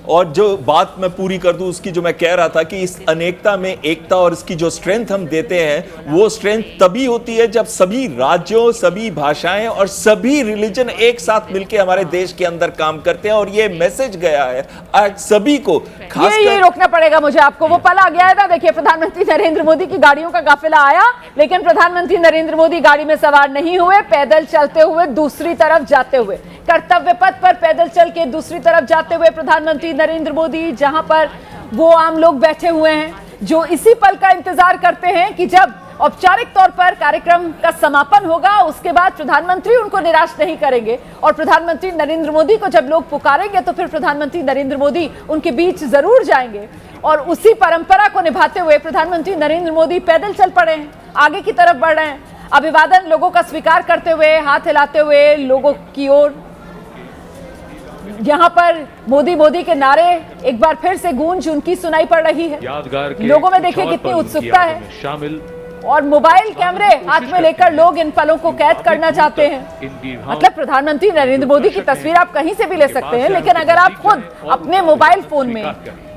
और जो बात मैं पूरी कर दूं उसकी, जो मैं कह रहा था कि इस अनेकता में एकता और इसकी जो स्ट्रेंथ हम देते हैं, वो स्ट्रेंथ तभी होती है जब सभी राज्यों, सभी भाषाएं और सभी रिलीजन एक साथ मिलकर हमारे देश के अंदर काम करते हैं। और ये मैसेज गया है आज सभी को, खासकर ये रोकना पड़ेगा मुझे आपको, वो पल आ गया है ना। देखिए प्रधानमंत्री नरेंद्र मोदी की गाड़ियों का काफिला आया, लेकिन प्रधानमंत्री नरेंद्र मोदी गाड़ी में सवार नहीं हुए, पैदल चलते हुए दूसरी तरफ जाते हुए, कर्तव्य पथ पर पैदल चल के दूसरी तरफ जाते हुए प्रधानमंत्री नरेंद्र मोदी, जहां पर वो आम लोग बैठे हुए हैं जो इसी पल का इंतजार करते हैं कि जब औपचारिक तौर पर कार्यक्रम का समापन होगा, उसके बाद प्रधानमंत्री उनको निराश नहीं करेंगे और प्रधानमंत्री नरेंद्र मोदी को जब लोग पुकारेंगे तो फिर प्रधानमंत्री नरेंद्र मोदी उनके बीच जरूर जाएंगे। और उसी परंपरा को निभाते हुए प्रधानमंत्री नरेंद्र मोदी पैदल चल पड़े हैं, आगे की तरफ बढ़ रहे हैं, अभिवादन लोगों का स्वीकार करते हुए, हाथ हिलाते हुए लोगों की ओर। यहाँ पर मोदी मोदी के नारे एक बार फिर से गूंज उनकी सुनाई पड़ रही है। लोगों में देखिए कितनी उत्सुकता है शामिल, और मोबाइल कैमरे हाथ में लेकर लोग इन पलों को कैद करना चाहते हैं। मतलब प्रधानमंत्री नरेंद्र मोदी की तस्वीर आप कहीं से भी ले सकते हैं, लेकिन अगर आप खुद अपने मोबाइल फोन में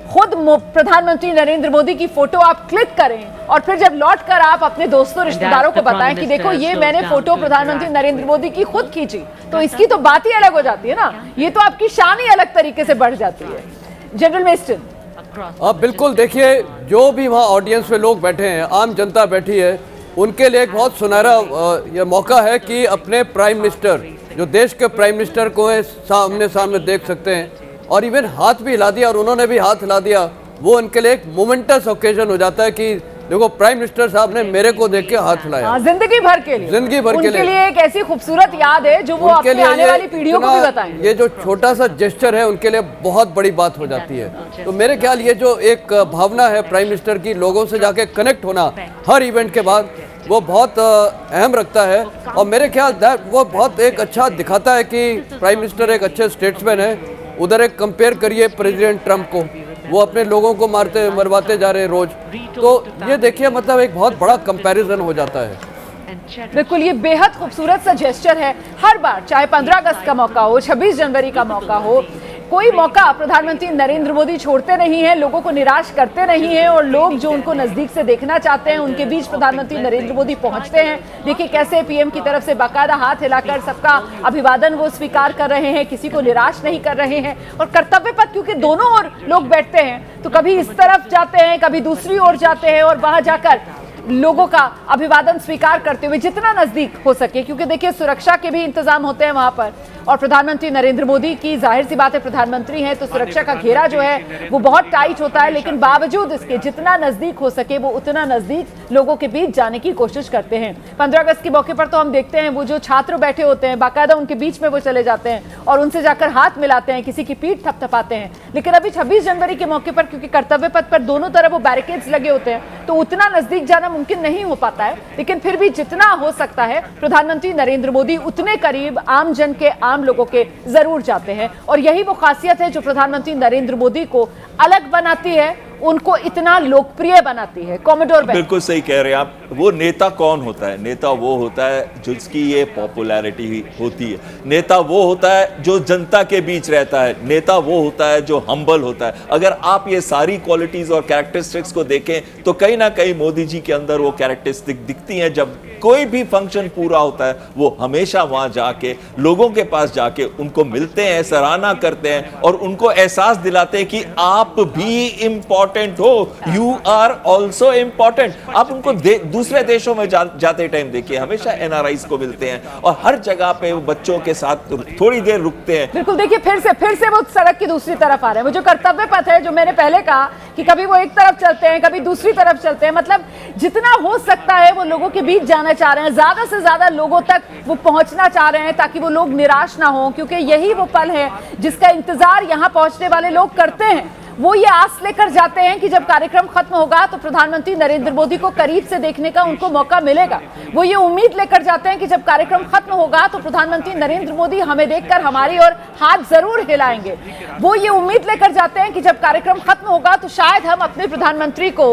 खुद प्रधानमंत्री नरेंद्र मोदी की फोटो आप क्लिक करें और फिर जब लौट कर आप अपने दोस्तों रिश्तेदारों को बताएं कि देखो ये मैंने फोटो प्रधानमंत्री नरेंद्र मोदी की खुद खींची, तो इसकी तो बात ही अलग हो जाती है ना। ये तो आपकी शान ही अलग तरीके से बढ़ जाती है। General Meston. आप बिल्कुल देखिए, जो भी वहाँ ऑडियंस में लोग बैठे हैं, आम जनता बैठी है, उनके लिए एक बहुत सुनहरा ये मौका है कि अपने प्राइम मिनिस्टर, जो देश के प्राइम मिनिस्टर को सामने सामने देख सकते हैं, और इवन हाथ भी हिला दिया और उन्होंने भी हाथ हिला दिया। वो उनके लिए एक मोमेंटस ओकेजन हो जाता है कि देखो प्राइम मिनिस्टर साहब ने मेरे को देख के हाथ हिलाया। जिंदगी भर के लिए उनके लिए एक ऐसी खूबसूरत याद है जो वो अपनी आने वाली पीढ़ियों को भी बताएंगे। ये जो छोटा सा जेस्चर है उनके लिए बहुत बड़ी बात हो जाती है। तो मेरे ख्याल ये जो एक भावना है प्राइम मिनिस्टर की, लोगों से जाके कनेक्ट होना हर इवेंट के बाद, वो बहुत अहम रखता है। और मेरे ख्याल वो बहुत एक अच्छा दिखाता है कि प्राइम मिनिस्टर एक अच्छे स्टेट्समैन है। उधर एक कंपेयर करिए प्रेसिडेंट ट्रंप को, वो अपने लोगों को मरवाते जा रहे हैं रोज, तो ये देखिए मतलब एक बहुत बड़ा कंपैरिजन हो जाता है। बिल्कुल, ये बेहद खूबसूरत सा जेस्चर है। हर बार, चाहे 15 अगस्त का मौका हो, 26 जनवरी का मौका हो, कोई मौका प्रधानमंत्री नरेंद्र मोदी छोड़ते नहीं है, लोगों को निराश करते नहीं है, और लोग जो उनको नजदीक से देखना चाहते हैं उनके बीच प्रधानमंत्री नरेंद्र मोदी पहुंचते हैं। देखिए कैसे पीएम की तरफ से बाकायदा हाथ हिलाकर सबका अभिवादन वो स्वीकार कर रहे हैं, किसी को निराश नहीं कर रहे हैं। और कर्तव्य पथ क्योंकि दोनों ओर लोग बैठते हैं, तो कभी इस तरफ जाते हैं, कभी दूसरी ओर जाते हैं, और वहां जाकर लोगों का अभिवादन स्वीकार करते हुए जितना नजदीक हो सके, क्योंकि देखिए सुरक्षा के भी इंतजाम होते हैं वहां पर, और प्रधानमंत्री नरेंद्र मोदी की जाहिर सी बात है प्रधानमंत्री हैं तो सुरक्षा का घेरा जो है वो बहुत टाइट होता है, लेकिन बावजूद इसके जितना नजदीक हो सके वो उतना नजदीक लोगों के बीच जाने की कोशिश करते हैं। 15 अगस्त के मौके पर तो हम देखते हैं वो जो छात्र बैठे होते हैं बाकायदा उनके बीच में वो चले जाते हैं और उनसे जाकर हाथ मिलाते हैं, किसी की पीठ थपथपाते हैं। लेकिन अभी 26 जनवरी के मौके पर क्योंकि कर्तव्य पथ पर दोनों तरफ वो बैरिकेड्स लगे होते हैं तो उतना नजदीक जाना मुमकिन नहीं हो पाता है, लेकिन फिर भी जितना हो सकता है प्रधानमंत्री नरेंद्र मोदी उतने करीब आम जन के, आम लोगों के जरूर जाते हैं। और यही वो खासियत है जो प्रधानमंत्री नरेंद्र मोदी को अलग बनाती है, उनको इतना लोकप्रिय बनाती है। कॉमोडोर बिल्कुल सही कह रहे हैं आप। वो नेता कौन होता है? नेता वो होता है जिसकी ये पॉपुलैरिटी होती है। नेता वो होता है जो जनता के बीच रहता है। नेता वो होता है जो हम्बल होता है। अगर आप ये सारी क्वालिटीज और कैरेक्टरिस्टिक्स को देखें तो कहीं ना कहीं मोदी जी के अंदर वो कैरेक्टरिस्टिक दिखती हैं। जब कोई भी फंक्शन पूरा होता है वो हमेशा वहां जाके लोगों के पास जाके उनको मिलते हैं, सराहना करते हैं और उनको एहसास दिलाते हैं कि आप भी इंपॉर्टेंट हो, यू आर ऑल्सो इंपॉर्टेंट। आप उनको दूसरे देशों में जाते टाइम देखिए, हमेशा एनआरआईज को मिलते हैं और हर जगह पे वो बच्चों के साथ थोड़ी देर रुकते हैं। बिल्कुल, देखिए फिर से वो सड़क की दूसरी तरफ आ रहे हैं। वो जो कर्तव्य पथ है, जो मैंने पहले कहा कि कभी वो एक तरफ चलते हैं, कभी दूसरी तरफ चलते हैं, मतलब जितना हो सकता है वो लोगों के बीच जाना चाह रहे हैं, ज्यादा से ज्यादा लोगों तक वो पहुंचना चाह रहे हैं ताकि वो लोग निराश ना हो, क्योंकि यही वो पल है जिसका इंतजार यहां पहुंचने वाले लोग करते हैं। वो ये आस लेकर जाते हैं कि जब कार्यक्रम खत्म होगा तो प्रधानमंत्री नरेंद्र मोदी को करीब से देखने का उनको मौका मिलेगा। वो ये उम्मीद लेकर जाते हैं कि जब कार्यक्रम खत्म होगा तो प्रधानमंत्री नरेंद्र मोदी हमें देखकर हमारी ओर हाथ जरूर हिलाएंगे। वो ये उम्मीद लेकर जाते हैं कि जब कार्यक्रम खत्म होगा तो शायद हम अपने प्रधानमंत्री को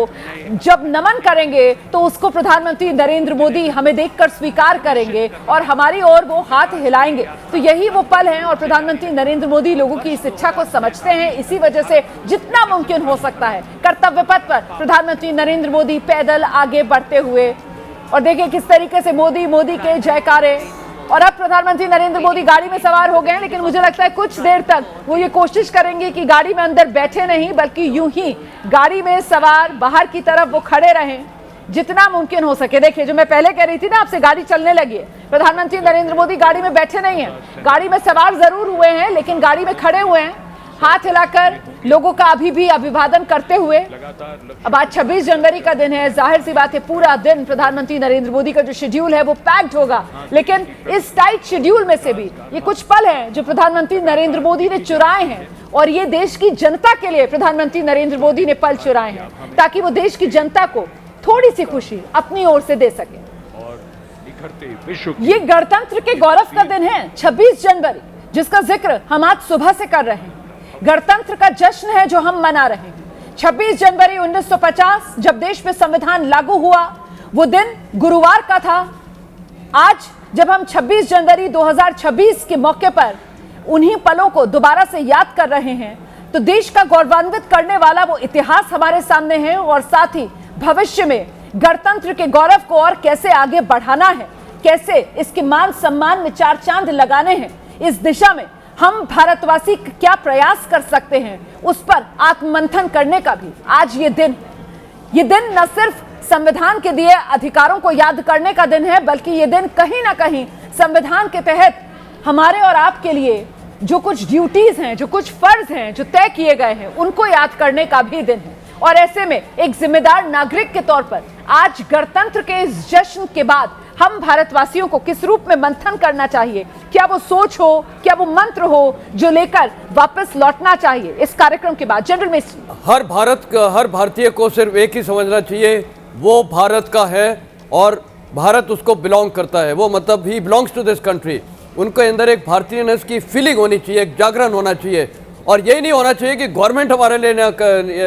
जब नमन करेंगे तो उसको प्रधानमंत्री नरेंद्र मोदी हमें देखकर स्वीकार करेंगे और हमारी ओर वो हाथ हिलाएंगे। तो यही वो पल है और प्रधानमंत्री नरेंद्र मोदी लोगों की इस इच्छा को समझते हैं। इसी वजह से जितना मुमकिन हो सकता है कर्तव्य पथ पर प्रधानमंत्री नरेंद्र मोदी पैदल आगे बढ़ते हुए, और देखिए किस तरीके से मोदी मोदी के जयकारे। और अब प्रधानमंत्री नरेंद्र मोदी गाड़ी में सवार हो गए हैं, लेकिन मुझे लगता है कुछ देर तक वो ये कोशिश करेंगे कि गाड़ी में अंदर बैठे नहीं बल्कि यूं ही गाड़ी में सवार बाहर की तरफ वो खड़े रहें जितना मुमकिन हो सके। देखिए जो मैं पहले कह रही थी ना आपसे, गाड़ी चलने लगी है। प्रधानमंत्री नरेंद्र मोदी गाड़ी में बैठे नहीं है, गाड़ी में सवार जरूर हुए हैं लेकिन गाड़ी में खड़े हुए हैं, हाथ हिलाकर लोगों का अभी भी अभिवादन करते हुए। अब आज 26 जनवरी का दिन है, जाहिर सी बात है पूरा दिन प्रधानमंत्री नरेंद्र मोदी का जो शेड्यूल है वो पैक्ड होगा, लेकिन इस टाइट शेड्यूल में से भी ये कुछ पल हैं जो प्रधानमंत्री नरेंद्र मोदी ने चुराए हैं और ये देश की जनता के लिए प्रधानमंत्री नरेंद्र मोदी ने पल चुराए हैं ताकि वो देश की जनता को थोड़ी सी खुशी अपनी ओर से दे सके। ये गणतंत्र के गौरव का दिन है 26 जनवरी, जिसका जिक्र हम आज सुबह से कर रहे हैं। गणतंत्र का जश्न है जो हम मना रहे हैं। 26 जनवरी 1950 जब देश में संविधान लागू हुआ, वो दिन गुरुवार का था। आज जब हम 26 जनवरी 2026 के मौके पर उन्हीं पलों को दोबारा से याद कर रहे हैं तो देश का गौरवान्वित करने वाला वो इतिहास हमारे सामने है और साथ ही भविष्य में गणतंत्र के गौरव को और कैसे आगे बढ़ाना है, कैसे इसके मान सम्मान में चार चांद लगाने हैं, इस दिशा में हम भारतवासी क्या प्रयास कर सकते हैं उस पर आत्ममंथन करने का भी आज ये दिन है। ये दिन न सिर्फ संविधान के दिए अधिकारों को याद करने का दिन है, बल्कि ये दिन कहीं ना कहीं संविधान के तहत हमारे और आपके लिए जो कुछ ड्यूटीज हैं, जो कुछ फर्ज हैं जो तय किए गए हैं, उनको याद करने का भी दिन है। और ऐसे में एक जिम्मेदार नागरिक के तौर पर आज गणतंत्र के इस जश्न के बाद हम भारतवासियों को किस रूप में मंथन करना चाहिए, क्या वो सोच हो, क्या वो मंत्र हो जो लेकर वापस लौटना चाहिए इस कार्यक्रम के बाद। जनरल मिनिस्टर, हर भारतीय को सिर्फ एक ही समझना चाहिए, वो भारत का है और भारत उसको बिलोंग करता है। वो मतलब he belongs to this country. उनके अंदर एक भारतीयनेस की फीलिंग होनी चाहिए, एक जागरण होना चाहिए। और यही नहीं होना चाहिए कि गवर्नमेंट हमारे लिए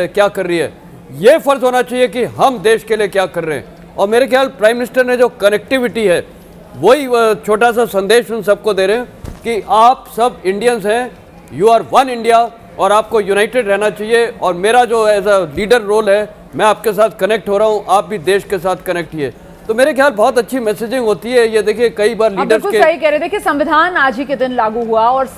क्या कर रही है, ये फर्ज होना चाहिए कि हम देश के लिए क्या कर रहे हैं। और मेरे ख्याल प्राइम मिनिस्टर ने जो कनेक्टिविटी है वही छोटा सा संदेश उन सबको दे रहे हैं कि आप सब इंडियंस हैं, यू आर वन इंडिया और आपको यूनाइटेड रहना चाहिए। और मेरा जो एज अ लीडर रोल है, मैं आपके साथ कनेक्ट हो रहा हूँ, आप भी देश के साथ कनेक्ट किए। तो मेरे ख्याल बहुत अच्छी मैसेजिंग होती है। ये देखिए कई बार लीडर्स के सही कह रहे, देखिए संविधान आज ही के दिन लागू हुआ और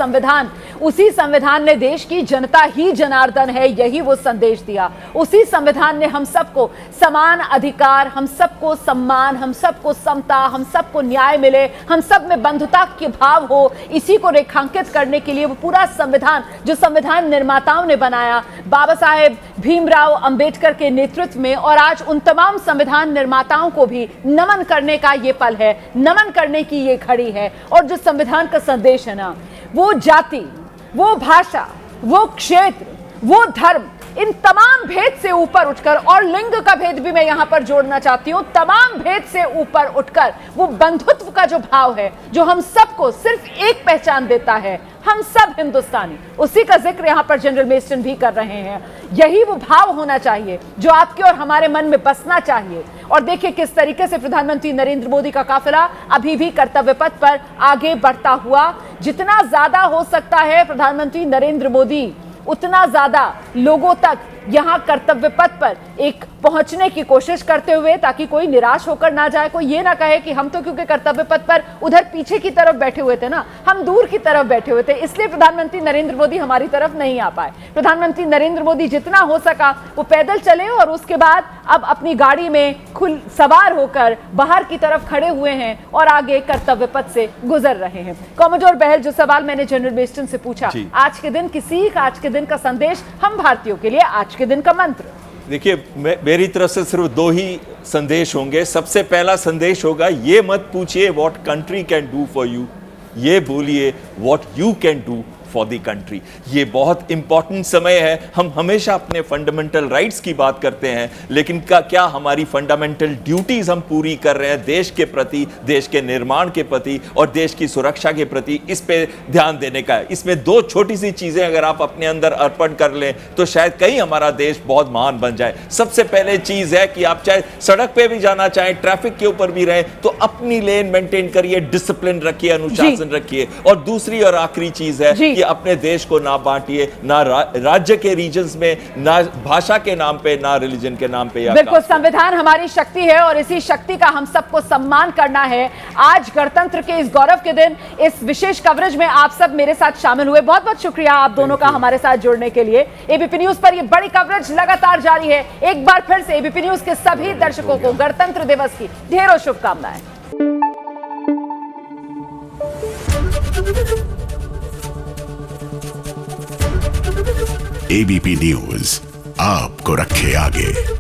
उसी संविधान ने देश की जनता ही जनार्दन है, यही वो संदेश दिया। उसी संविधान ने हम सबको समान अधिकार, हम सबको सम्मान, हम सबको समता, हम सबको न्याय मिले, हम सब में बंधुता के भाव हो, इसी को रेखांकित करने के लिए वो पूरा संविधान जो संविधान निर्माताओं ने बनाया बाबा साहेब भीमराव अंबेडकर के नेतृत्व में, और आज उन तमाम संविधान निर्माताओं को भी नमन करने का ये पल है, नमन करने की ये घड़ी है। और जो संविधान का संदेश है ना, वो जाति, वो भाषा, वो क्षेत्र, वो धर्म, इन तमाम भेद से ऊपर उठकर, और लिंग का भेद भी मैं यहां पर जोड़ना चाहती हूं, तमाम भेद से ऊपर उठकर वो बंधुत्व का जो भाव है जो हम सबको सिर्फ एक पहचान देता है, हम सब हिंदुस्तानी, उसी का जिक्र यहां पर जनरल मेस्टन भी कर रहे हैं। यही वो भाव होना चाहिए जो आपके और हमारे मन में बसना चाहिए। और देखिए किस तरीके से प्रधानमंत्री नरेंद्र मोदी का काफिला अभी भी कर्तव्य पथ पर आगे बढ़ता हुआ, जितना ज्यादा हो सकता है प्रधानमंत्री नरेंद्र मोदी उतना ज्यादा लोगों तक यहां कर्तव्य पथ पर एक पहुंचने की कोशिश करते हुए, ताकि कोई निराश होकर ना जाए, कोई ये ना कहे कि हम तो क्योंकि कर्तव्य पथ पर उधर पीछे की तरफ बैठे हुए थे ना, हम दूर की तरफ बैठे हुए थे, इसलिए प्रधानमंत्री नरेंद्र मोदी हमारी तरफ नहीं आ पाए। प्रधानमंत्री नरेंद्र मोदी जितना हो सका वो पैदल चले और उसके बाद अब अपनी गाड़ी में सवार होकर बाहर की तरफ खड़े हुए हैं और आगे कर्तव्य पथ से गुजर रहे हैं। कॉमोडोर बहल, जो सवाल मैंने जनरल बेस्टन से पूछा, आज के दिन की सीख, आज के दिन का संदेश हम भारतीयों के लिए, आज के दिन का मंत्र। देखिए, मेरी तरफ से सिर्फ दो ही संदेश होंगे। सबसे पहला संदेश होगा, ये मत पूछिए what country can do for you, ये बोलिए what you can do for the country. ये बहुत इंपॉर्टेंट समय है। हम हमेशा अपने फंडामेंटल राइट्स की बात करते हैं, लेकिन क्या हमारी फंडामेंटल ड्यूटीज हम पूरी कर रहे हैं देश के प्रति, देश के निर्माण के प्रति और देश की सुरक्षा के प्रति? इस पे ध्यान देने का है। इसमें दो छोटी सी चीजें अगर आप अपने अंदर अर्पण कर लें तो शायद कहीं हमारा देश बहुत महान बन जाए। सबसे पहले चीज है कि आप चाहे सड़क पे भी जाना चाहें, ट्रैफिक के ऊपर भी रहें, तो अपनी लेन मेंटेन करिए, डिसिप्लिन रखिए, अनुशासन रखिए। और दूसरी और आखिरी चीज है कि अपने देश को ना बांटिए, ना राज्य के रीजन्स में, ना भाषा के नाम पे, ना रिलीजन के नाम पे। बिल्कुल, संविधान हमारी शक्ति है और इसी शक्ति का हम सबको सम्मान करना है। आज गणतंत्र के इस गौरव के दिन, इस विशेष कवरेज में आप सब मेरे साथ शामिल हुए। बहुत बहुत शुक्रिया आप दोनों का हमारे साथ जुड़ने के लिए। एबीपी न्यूज पर यह बड़ी कवरेज लगातार जारी है। एक बार फिर से एबीपी न्यूज के सभी दर्शकों को गणतंत्र दिवस की ढेरों शुभकामनाएं। एबीपी न्यूज आपको रखे आगे।